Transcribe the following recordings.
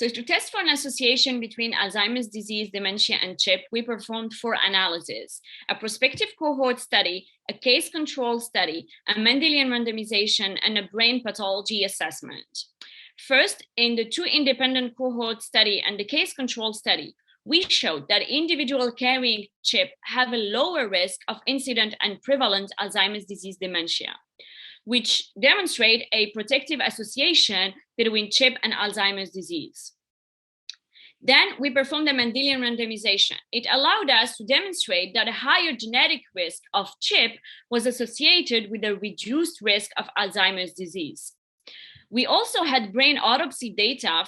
So to test for an association between Alzheimer's disease, dementia, and CHIP, we performed 4 analyses: a prospective cohort study, a case control study, a Mendelian randomization, and a brain pathology assessment. First, in the 2 independent cohort study and the case control study, we showed that individuals carrying CHIP have a lower risk of incident and prevalent Alzheimer's disease dementia, which demonstrate a protective association between CHIP and Alzheimer's disease. Then we performed a Mendelian randomization. It allowed us to demonstrate that a higher genetic risk of CHIP was associated with a reduced risk of Alzheimer's disease. We also had brain autopsy data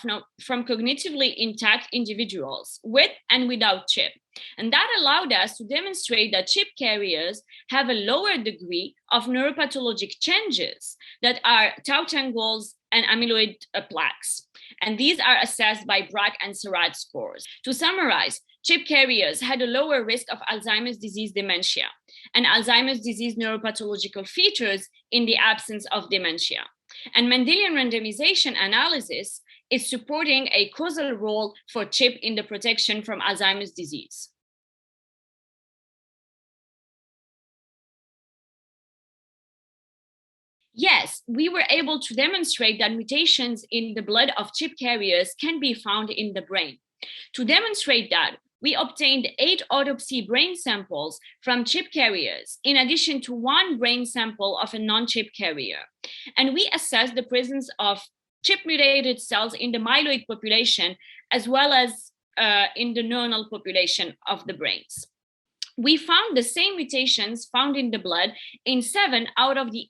from cognitively intact individuals with and without CHIP. And that allowed us to demonstrate that CHIP carriers have a lower degree of neuropathologic changes that are tau tangles and amyloid plaques. And these are assessed by BRAC and SIRAD scores. To summarize, CHIP carriers had a lower risk of Alzheimer's disease dementia and Alzheimer's disease neuropathological features in the absence of dementia. And Mendelian randomization analysis is supporting a causal role for CHIP in the protection from Alzheimer's disease. Yes, we were able to demonstrate that mutations in the blood of CHIP carriers can be found in the brain. To demonstrate that, we obtained 8 autopsy brain samples from CHIP carriers, in addition to 1 brain sample of a non-CHIP carrier. And we assessed the presence of CHIP-mutated cells in the myeloid population, as well as in the neuronal population of the brains. We found the same mutations found in the blood in 7 out of the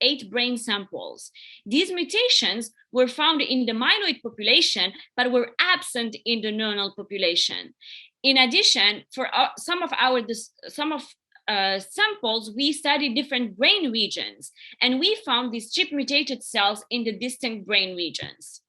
8 brain samples. These mutations were found in the myeloid population, but were absent in the neuronal population. In addition, for some of samples, we studied different brain regions, and we found these CHIP-mutated cells in the distinct brain regions.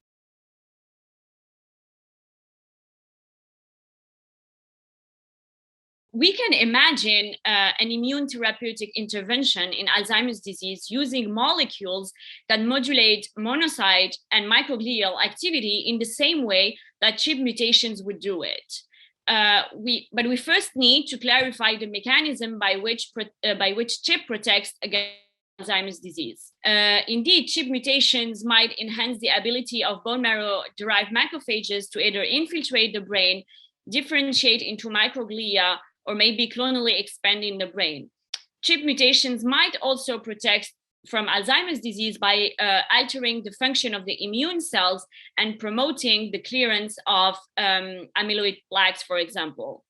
We can imagine an immune therapeutic intervention in Alzheimer's disease using molecules that modulate monocyte and microglial activity in the same way that CHIP mutations would do it. But we first need to clarify the mechanism by which CHIP protects against Alzheimer's disease. Indeed, CHIP mutations might enhance the ability of bone marrow-derived macrophages to either infiltrate the brain, differentiate into microglia, or maybe clonally expand in the brain. CHIP mutations might also protect from Alzheimer's disease by altering the function of the immune cells and promoting the clearance of amyloid plaques, for example.